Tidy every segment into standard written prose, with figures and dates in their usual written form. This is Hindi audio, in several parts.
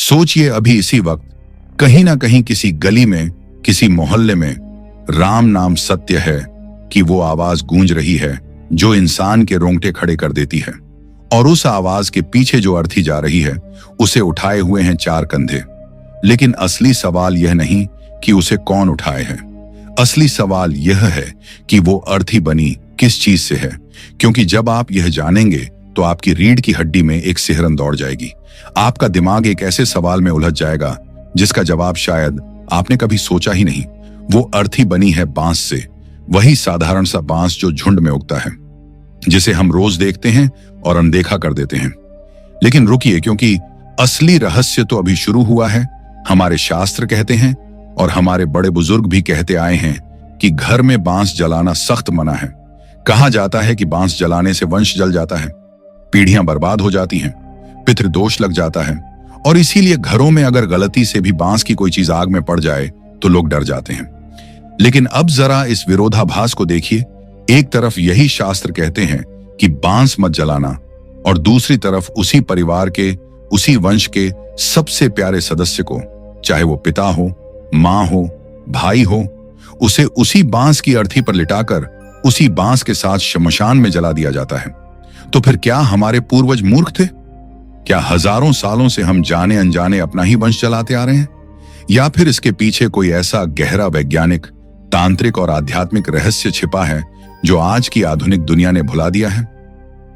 सोचिए, अभी इसी वक्त कहीं ना कहीं किसी गली में, किसी मोहल्ले में राम नाम सत्य है कि वो आवाज गूंज रही है जो इंसान के रोंगटे खड़े कर देती है। और उस आवाज के पीछे जो अर्थी जा रही है उसे उठाए हुए हैं चार कंधे। लेकिन असली सवाल यह नहीं कि उसे कौन उठाए है, असली सवाल यह है कि वो अर्थी बनी किस चीज से है। क्योंकि जब आप यह जानेंगे तो आपकी रीढ़ की हड्डी में एक सिहरन दौड़ जाएगी। आपका दिमाग एक ऐसे सवाल में उलझ जाएगा जिसका जवाब शायद आपने कभी सोचा ही नहीं। वो अर्थी बनी है बांस से, वही साधारण सा बांस जो झुंड में उगता है, जिसे हम रोज देखते हैं और अनदेखा कर देते हैं। लेकिन रुकिए, क्योंकि असली रहस्य तो अभी शुरू हुआ है। हमारे शास्त्र कहते हैं और हमारे बड़े बुजुर्ग भी कहते आए हैं कि घर में बांस जलाना सख्त मना है। कहा जाता है कि बांस जलाने से वंश जल जाता है, पीढ़ियां बर्बाद हो जाती हैं, पितृदोष लग जाता है। और इसीलिए घरों में अगर गलती से भी बांस की कोई चीज आग में पड़ जाए तो लोग डर जाते हैं। लेकिन अब जरा इस विरोधाभास को देखिए। एक तरफ यही शास्त्र कहते हैं कि बांस मत जलाना, और दूसरी तरफ उसी परिवार के, उसी वंश के सबसे प्यारे सदस्य को, चाहे वो पिता हो, मां हो, भाई हो, उसे उसी बांस की अर्थी पर लिटाकर उसी बांस के साथ शमशान में जला दिया जाता है। तो फिर क्या हमारे पूर्वज मूर्ख थे? क्या हजारों सालों से हम जाने अनजाने अपना ही वंश जलाते आ रहे हैं? या फिर इसके पीछे कोई ऐसा गहरा वैज्ञानिक, तांत्रिक और आध्यात्मिक रहस्य छिपा है जो आज की आधुनिक दुनिया ने भुला दिया है?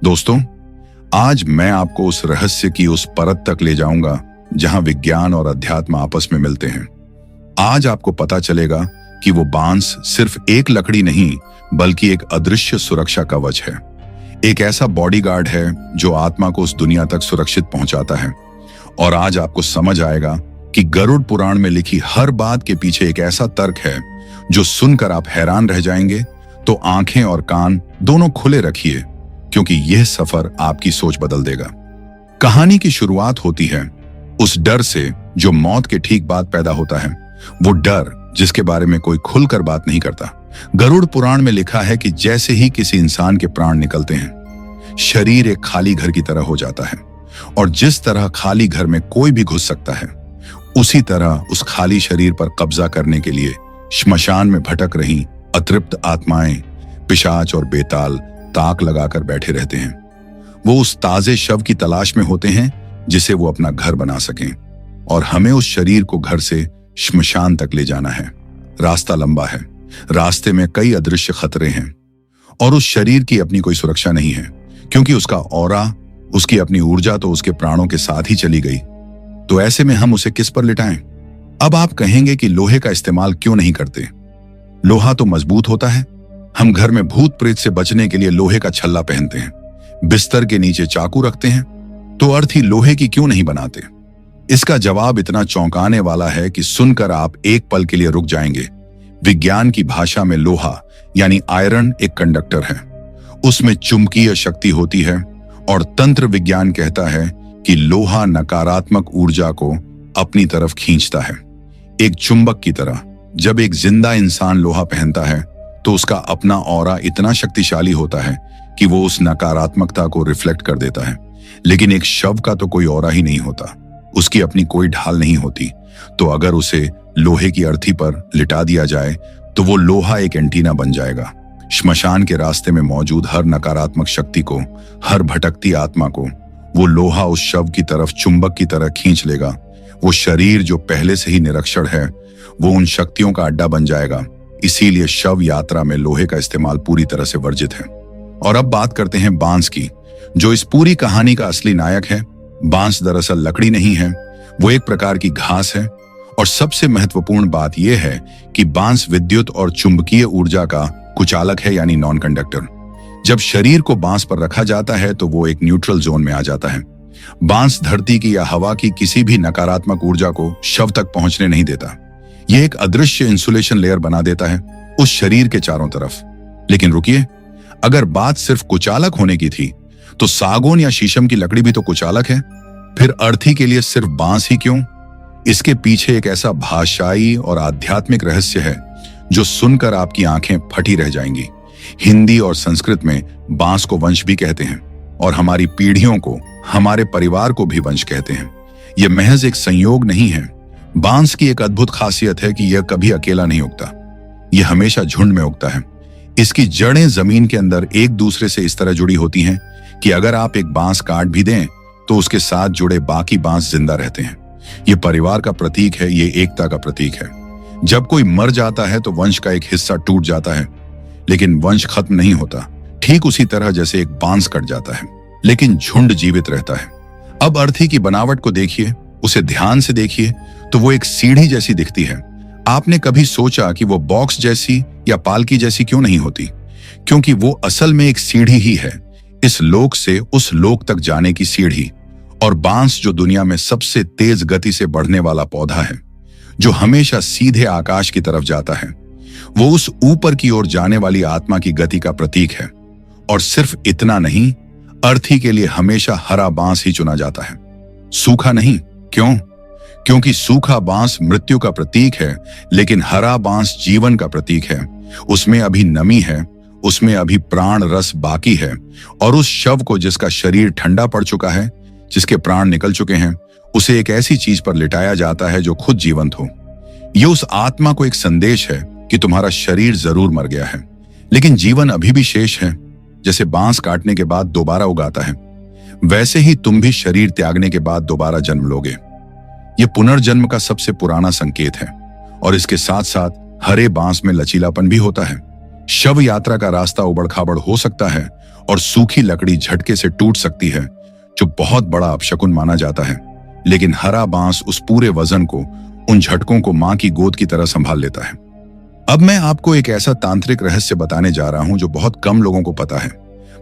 दोस्तों, आज मैं आपको उस रहस्य की उस परत तक ले जाऊंगा जहां विज्ञान और अध्यात्म आपस में मिलते हैं। आज आपको पता चलेगा कि वो बांस सिर्फ एक लकड़ी नहीं बल्कि एक अदृश्य सुरक्षा कवच है। एक ऐसा बॉडीगार्ड है जो आत्मा को उस दुनिया तक सुरक्षित पहुंचाता है। और आज आपको समझ आएगा कि गरुड़ पुराण में लिखी हर बात के पीछे एक ऐसा तर्क है जो सुनकर आप हैरान रह जाएंगे। तो आंखें और कान दोनों खुले रखिए, क्योंकि यह सफर आपकी सोच बदल देगा। कहानी की शुरुआत होती है उस डर से जो मौत के ठीक बाद पैदा होता है। वो डर जिसके बारे में कोई खुलकर बात नहीं करता। गरुड़ पुराण में लिखा है कि जैसे ही किसी इंसान के प्राण निकलते हैं, शरीर एक खाली घर की तरह हो जाता है। और जिस तरह खाली घर में कोई भी घुस सकता है, उसी तरह उस खाली शरीर पर कब्जा करने के लिए श्मशान में भटक रही अतृप्त आत्माएं, पिशाच और बेताल ताक लगाकर बैठे रहते हैं। वो उस ताजे शव की तलाश में होते हैं जिसे वो अपना घर बना सकें। और हमें उस शरीर को घर से श्मशान तक ले जाना है। रास्ता लंबा है, रास्ते में कई अदृश्य खतरे हैं, और उस शरीर की अपनी कोई सुरक्षा नहीं है, क्योंकि उसका ऑरा, उसकी अपनी ऊर्जा तो उसके प्राणों के साथ ही चली गई। तो ऐसे में हम उसे किस पर लिटाएं? अब आप कहेंगे कि लोहे का इस्तेमाल क्यों नहीं करते? लोहा तो मजबूत होता है। हम घर में भूत प्रेत से बचने के लिए लोहे का छल्ला पहनते हैं, बिस्तर के नीचे चाकू रखते हैं। तो अर्थी लोहे की क्यों नहीं बनाते? इसका जवाब इतना चौंकाने वाला है कि सुनकर आप एक पल के लिए रुक जाएंगे। विज्ञान की भाषा में लोहा यानी आयरन एक कंडक्टर है। उसमें चुंबकीय शक्ति होती है, और तंत्र विज्ञान कहता है कि लोहा नकारात्मक ऊर्जा को अपनी तरफ खींचता है, एक चुंबक की तरह। जब एक जिंदा इंसान लोहा पहनता है तो उसका अपना ऑरा इतना शक्तिशाली होता है कि वो उस नकारात्मकता को रिफ्लेक्ट कर देता है। लेकिन एक शव का तो कोई ऑरा ही नहीं होता, उसकी अपनी कोई ढाल नहीं होती। तो अगर उसे लोहे की अर्थी पर लिटा दिया जाए तो वो लोहा एक एंटीना बन जाएगा। श्मशान के रास्ते में मौजूद हर नकारात्मक शक्ति को, हर भटकती आत्मा को वो लोहा उस शव की तरफ चुंबक की तरह खींच लेगा। वो शरीर जो पहले से ही निरक्षर है, वो उन शक्तियों का अड्डा बन जाएगा। इसीलिए शव यात्रा में लोहे का इस्तेमाल पूरी तरह से वर्जित है। और अब बात करते हैं बांस की, जो इस पूरी कहानी का असली नायक है। बांस दरअसल लकड़ी नहीं है, वो एक प्रकार की घास है। और सबसे महत्वपूर्ण बात यह है कि बांस विद्युत और चुंबकीय ऊर्जा का कुचालक है, यानी नॉन कंडक्टर। जब शरीर को बांस पर रखा जाता है तो वो एक न्यूट्रल जोन में आ जाता है। बांस धरती की या हवा की किसी भी नकारात्मक ऊर्जा को शव तक पहुंचने नहीं देता। यह एक अदृश्य इंसुलेशन लेयर बना देता है उस शरीर के चारों तरफ। लेकिन रुकिए, अगर बात सिर्फ कुचालक होने की थी तो सागौन या शीशम की लकड़ी भी तो कुचालक है। फिर अर्थी के लिए सिर्फ बांस ही क्यों? इसके पीछे एक ऐसा भाषाई और आध्यात्मिक रहस्य है जो सुनकर आपकी आंखें फटी रह जाएंगी। हिंदी और संस्कृत में बांस को वंश भी कहते हैं, और हमारी पीढ़ियों को, हमारे परिवार को भी वंश कहते हैं। यह महज एक संयोग नहीं है। बांस की एक अद्भुत खासियत है कि यह कभी अकेला नहीं उगता, यह हमेशा झुंड में उगता है। इसकी जड़ें जमीन के अंदर एक दूसरे से इस तरह जुड़ी होती हैं कि अगर आप एक बांस काट भी दें तो उसके साथ जुड़े बाकी बांस जिंदा रहते हैं। यह परिवार का प्रतीक है, यह एकता का प्रतीक है। जब कोई मर जाता है तो वंश का एक हिस्सा टूट जाता है, लेकिन वंश खत्म नहीं होता। ठीक उसी तरह जैसे एक बांस कट जाता है लेकिन झुंड जीवित रहता है। अब अर्थी की बनावट को देखिए, उसे ध्यान से देखिए तो वो एक सीढ़ी जैसी दिखती है। आपने कभी सोचा कि वो बॉक्स जैसी या पालकी जैसी क्यों नहीं होती? क्योंकि वो असल में एक सीढ़ी ही है, इस लोक से उस लोक तक जाने की सीढ़ी। और बांस जो दुनिया में सबसे तेज गति से बढ़ने वाला पौधा है, जो हमेशा सीधे आकाश की तरफ जाता है, वो उस ऊपर की ओर जाने वाली आत्मा की गति का प्रतीक है। और सिर्फ इतना नहीं, अर्थी के लिए हमेशा हरा बांस ही चुना जाता है, सूखा नहीं। क्यों? क्योंकि सूखा बांस मृत्यु का प्रतीक है, लेकिन हरा बांस जीवन का प्रतीक है। उसमें अभी नमी है, उसमें अभी प्राण रस बाकी है, और उस शव को जिसका शरीर ठंडा पड़ चुका है, जिसके प्राण निकल चुके हैं, उसे एक ऐसी चीज पर लिटाया जाता है जो खुद जीवंत हो। यह उस आत्मा को एक संदेश है कि तुम्हारा शरीर जरूर मर गया है, लेकिन जीवन अभी भी शेष है। जैसे बांस काटने के बाद दोबारा उगाता है, वैसे ही तुम भी शरीर त्यागने के बाद दोबारा जन्म लोगे। यह पुनर्जन्म का सबसे पुराना संकेत है। और इसके साथ साथ हरे बांस में लचीलापन भी होता है। शव यात्रा का रास्ता उबड़ खाबड़ हो सकता है और सूखी लकड़ी झटके से टूट सकती है, जो बहुत बड़ा अपशकुन माना जाता है। लेकिन हरा बांस उस पूरे वजन को, उन झटकों को मां की गोद की तरह संभाल लेता है। अब मैं आपको एक ऐसा तांत्रिक रहस्य बताने जा रहा हूं जो बहुत कम लोगों को पता है।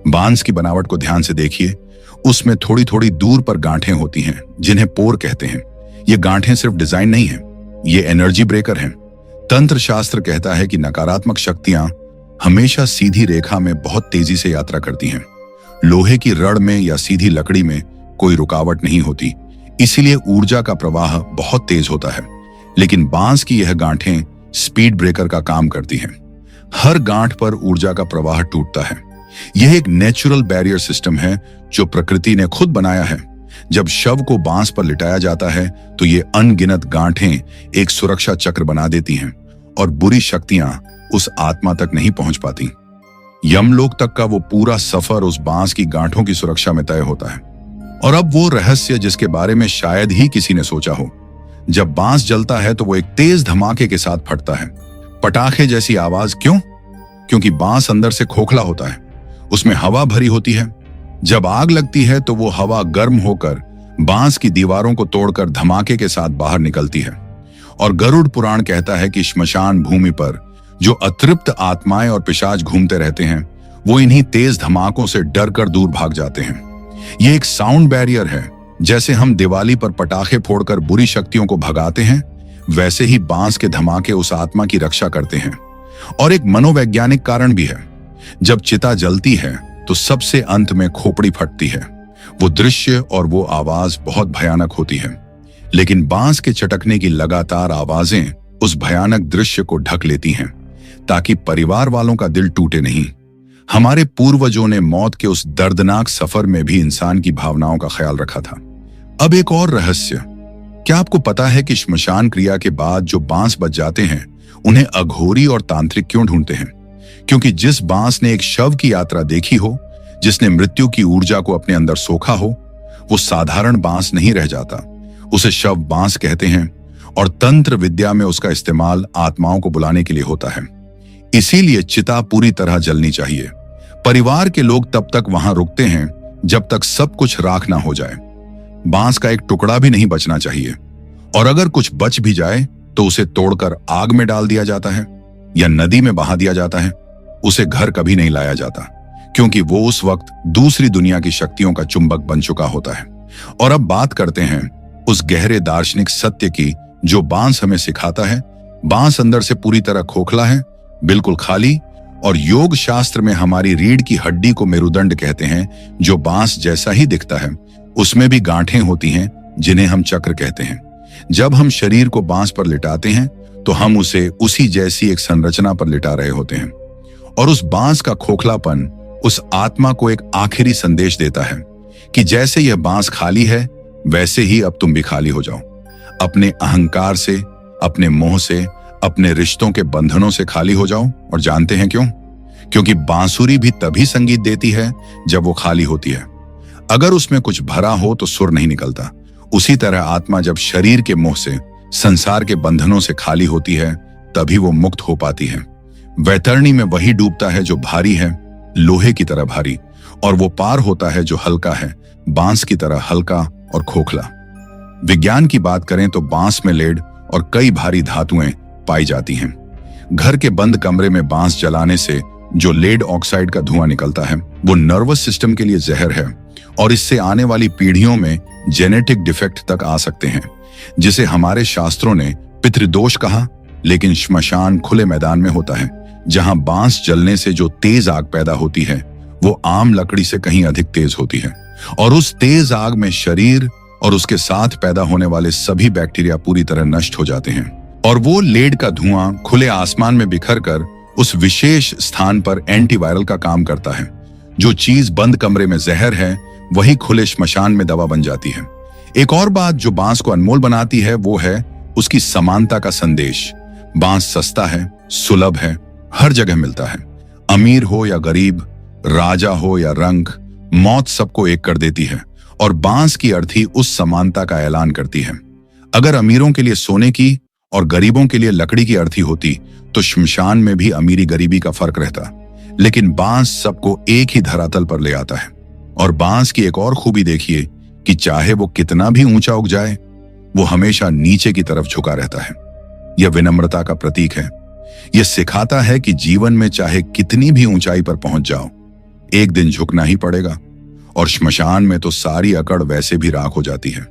बांस की बनावट को ध्यान से देखिए, उसमें थोड़ी थोड़ी दूर पर गांठें होती हैं, जिन्हें पोर कहते हैं। ये गांठें सिर्फ डिजाइन नहीं है, ये एनर्जी ब्रेकर हैं। तंत्र शास्त्र कहता है कि नकारात्मक शक्तियां हमेशा सीधी रेखा में बहुत तेजी से यात्रा करती हैं। लोहे की रड में या सीधी लकड़ी में कोई रुकावट नहीं होती, इसीलिए ऊर्जा का प्रवाह बहुत तेज होता है। लेकिन बांस की यह गांठें स्पीड ब्रेकर का काम करती हैं। हर गांठ पर ऊर्जा का प्रवाह टूटता है। यह एक नेचुरल बैरियर सिस्टम है जो प्रकृति ने खुद बनाया है। जब शव को बांस पर लिटाया जाता है तो ये अनगिनत गांठें एक सुरक्षा चक्र बना देती हैं और बुरी शक्तियां उस आत्मा तक नहीं पहुंच पाती। यमलोक तक का वो पूरा सफर उस बांस की गांठों की सुरक्षा में तय होता है। और अब वो रहस्य जिसके बारे में शायद ही किसी ने सोचा हो। जब बांस जलता है तो वो एक तेज धमाके के साथ फटता है, पटाखे जैसी आवाज। क्यों? क्योंकि बांस अंदर से खोखला होता है, उसमें हवा भरी होती है। जब आग लगती है तो वो हवा गर्म होकर बांस की दीवारों को तोड़कर धमाके के साथ बाहर निकलती है। और गरुड़ पुराण कहता है कि श्मशान भूमि पर जो अतृप्त आत्माएं और पिशाच घूमते रहते हैं, वो इन्हीं तेज धमाकों से डरकर दूर भाग जाते हैं। ये एक साउंड बैरियर है। जैसे हम दिवाली पर पटाखे फोड़कर बुरी शक्तियों को भगाते हैं, वैसे ही बांस के धमाके उस आत्मा की रक्षा करते हैं। और एक मनोवैज्ञानिक कारण भी है। जब चिता जलती है तो सबसे अंत में खोपड़ी फटती है। वो दृश्य और वो आवाज बहुत भयानक होती है, लेकिन बांस के चटकने की लगातार आवाजें उस भयानक दृश्य को ढक लेती हैं, ताकि परिवार वालों का दिल टूटे नहीं। हमारे पूर्वजों ने मौत के उस दर्दनाक सफर में भी इंसान की भावनाओं का ख्याल रखा था। अब एक और रहस्य, क्या आपको पता है कि श्मशान क्रिया के बाद जो बांस बच जाते हैं, उन्हें अघोरी और तांत्रिक क्यों ढूंढते हैं? क्योंकि जिस बांस ने एक शव की यात्रा देखी हो, जिसने मृत्यु की ऊर्जा को अपने अंदर सोखा हो, वो साधारण बांस नहीं रह जाता। उसे शव बांस कहते हैं और तंत्र विद्या में उसका इस्तेमाल आत्माओं को बुलाने के लिए होता है। इसीलिए चिता पूरी तरह जलनी चाहिए। परिवार के लोग तब तक वहां रुकते हैं जब तक सब कुछ राख ना हो जाए। बांस का एक टुकड़ा भी नहीं बचना चाहिए, और अगर कुछ बच भी जाए तो उसे तोड़कर आग में डाल दिया जाता है या नदी में बहा दिया जाता है। उसे घर कभी नहीं लाया जाता, क्योंकि वो उस वक्त दूसरी दुनिया की शक्तियों का चुंबक बन चुका होता है। और अब बात करते हैं उस गहरे दार्शनिक सत्य की जो बांस हमें सिखाता है। बांस अंदर से पूरी तरह खोखला है, बिल्कुल खाली, और योग शास्त्र में हमारी रीढ़ की हड्डी को मेरुदंड कहते हैं, जो बांस जैसा ही दिखता है। उसमें भी गांठें होती हैं जिन्हें हम चक्र कहते हैं। जब हम शरीर को बांस पर लिटाते हैं तो हम उसे उसी जैसी एक संरचना पर लिटा रहे होते हैं। और उस बांस का खोखलापन उस आत्मा को एक आखिरी संदेश देता है कि जैसे यह बांस खाली है, वैसे ही अब तुम भी खाली हो जाओ, अपने अहंकार से, अपने मोह से, अपने रिश्तों के बंधनों से खाली हो जाओ। और जानते हैं क्यों? क्योंकि बांसुरी भी तभी संगीत देती है जब वो खाली होती है। अगर उसमें कुछ भरा हो तो सुर नहीं निकलता। उसी तरह आत्मा जब शरीर के मोह से, संसार के बंधनों से खाली होती है, तभी वो मुक्त हो पाती है। वैतरणी में वही डूबता है जो भारी है, लोहे की तरह भारी, और वो पार होता है जो हल्का है, बांस की तरह हल्का और खोखला। विज्ञान की बात करें तो बांस में लेड और कई भारी धातुएं पाई जाती हैं। घर के बंद कमरे में बांस जलाने से जो लेड ऑक्साइड का धुआं निकलता है, वो नर्वस सिस्टम के लिए जहर है और इससे आने वाली पीढ़ियों में जेनेटिक डिफेक्ट तक आ सकते हैं, जिसे हमारे शास्त्रों ने पितृदोष कहा। लेकिन श्मशान खुले मैदान में होता है, जहां बांस जलने से जो तेज आग पैदा होती है वो आम लकड़ी से कहीं अधिक तेज होती है, और उस तेज आग में शरीर और उसके साथ पैदा होने वाले सभी बैक्टीरिया पूरी तरह नष्ट हो जाते हैं। और वो लेड का धुआं खुले आसमान में बिखर कर उस विशेष स्थान पर एंटीवायरल का काम करता है। जो चीज बंद कमरे में जहर है, वही खुले श्मशान में दवा बन जाती है। एक और बात जो बांस को अनमोल बनाती है वो है उसकी समानता का संदेश। बांस सस्ता है, सुलभ है, हर जगह मिलता है। अमीर हो या गरीब, राजा हो या रंक, मौत सबको एक कर देती है। और बांस की अर्थी उस समानता का ऐलान करती है। अगर अमीरों के लिए सोने की और गरीबों के लिए लकड़ी की अर्थी होती तो श्मशान में भी अमीरी गरीबी का फर्क रहता। लेकिन बांस सबको एक ही धरातल पर ले आता है। और बांस की एक और खूबी देखिए कि चाहे वो कितना भी ऊंचा उग जाए, वो हमेशा नीचे की तरफ झुका रहता है। यह विनम्रता का प्रतीक है। यह सिखाता है कि जीवन में चाहे कितनी भी ऊंचाई पर पहुंच जाओ, एक दिन झुकना ही पड़ेगा। और श्मशान में तो सारी अकड़ वैसे भी राख हो जाती है।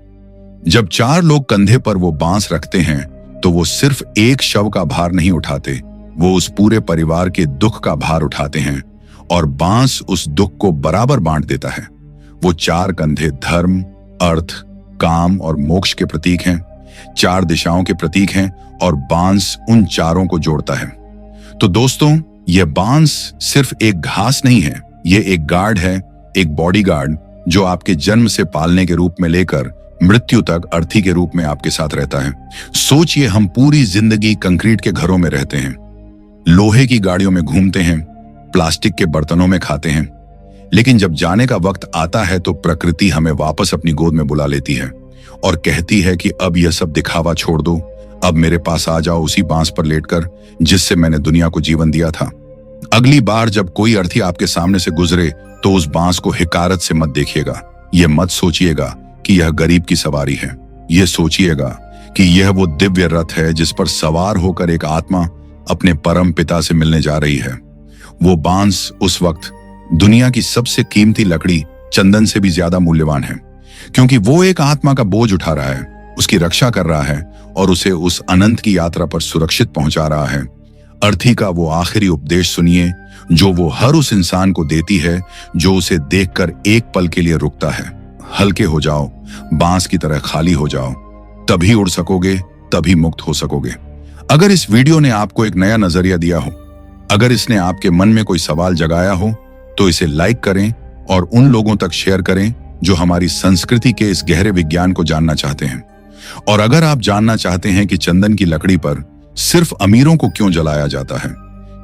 जब चार लोग कंधे पर वो बांस रखते हैं तो वो सिर्फ एक शव का भार नहीं उठाते, वो उस पूरे परिवार के दुख का भार उठाते हैं। और बांस उस दुख को बराबर बांट देता है। वो चार कंधे धर्म, अर्थ, काम और मोक्ष के प्रतीक हैं, चार दिशाओं के प्रतीक हैं, और बांस उन चारों को जोड़ता है। तो दोस्तों, यह बांस सिर्फ एक घास नहीं है, यह एक गार्ड है, एक बॉडीगार्ड जो आपके जन्म से पालने के रूप में लेकर मृत्यु तक अर्थी के रूप में आपके साथ रहता है। सोचिए, हम पूरी जिंदगी कंक्रीट के घरों में रहते हैं, लोहे की गाड़ियों में घूमते हैं, प्लास्टिक के बर्तनों में खाते हैं, लेकिन जब जाने का वक्त आता है तो प्रकृति हमें वापस अपनी गोद में बुला लेती है और कहती है कि अब यह सब दिखावा छोड़ दो, अब मेरे पास आ जाओ उसी बांस पर लेटकर जिससे मैंने दुनिया को जीवन दिया था। अगली बार जब कोई अर्थी आपके सामने से गुजरे तो उस बांस को हिकारत से मत देखिएगा। यह मत सोचिएगा कि यह गरीब की सवारी है। यह सोचिएगा कि यह वो दिव्य रथ है जिस पर सवार होकर एक आत्मा अपने परम पिता से मिलने जा रही है। वो बांस उस वक्त दुनिया की सबसे कीमती लकड़ी चंदन से भी ज्यादा मूल्यवान है, क्योंकि वो एक आत्मा का बोझ उठा रहा है, उसकी रक्षा कर रहा है और उसे उस अनंत की यात्रा पर सुरक्षित पहुंचा रहा है। अर्थी का वो आखिरी उपदेश सुनिए जो वो हर उस इंसान को देती है जो उसे देखकर एक पल के लिए रुकता है। हल्के हो जाओ, बांस की तरह खाली हो जाओ, तभी उड़ सकोगे, तभी मुक्त हो सकोगे। अगर इस वीडियो ने आपको एक नया नजरिया दिया हो, अगर इसने आपके मन में कोई सवाल जगाया हो, तो इसे लाइक करें और उन लोगों तक शेयर करें जो हमारी संस्कृति के इस गहरे विज्ञान को जानना चाहते हैं। और अगर आप जानना चाहते हैं कि चंदन की लकड़ी पर सिर्फ अमीरों को क्यों जलाया जाता है,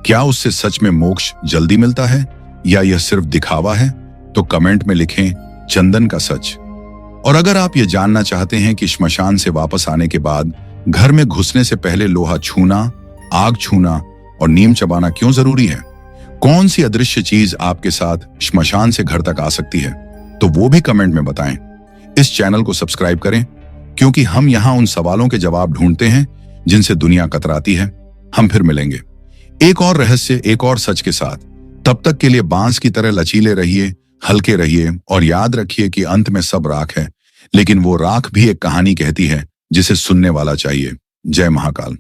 क्या उससे सच में मोक्ष जल्दी मिलता है या यह सिर्फ दिखावा है, तो कमेंट में लिखें चंदन का सच। और अगर आप ये जानना चाहते हैं कि श्मशान से वापस आने के बाद घर में घुसने से पहले लोहा छूना, आग छूना और नीम चबाना क्यों जरूरी है, कौन सी अदृश्य चीज आपके साथ श्मशान से घर तक आ सकती है, तो वो भी कमेंट में बताएं। इस चैनल को सब्सक्राइब करें, क्योंकि हम यहाँ उन सवालों के जवाब ढूंढते हैं जिनसे दुनिया कतराती है। हम फिर मिलेंगे एक और रहस्य, एक और सच के साथ। तब तक के लिए बांस की तरह लचीले रहिए, हल्के रहिए और याद रखिए कि अंत में सब राख है, लेकिन वो राख भी एक कहानी कहती है जिसे सुनने वाला चाहिए। जय महाकाल।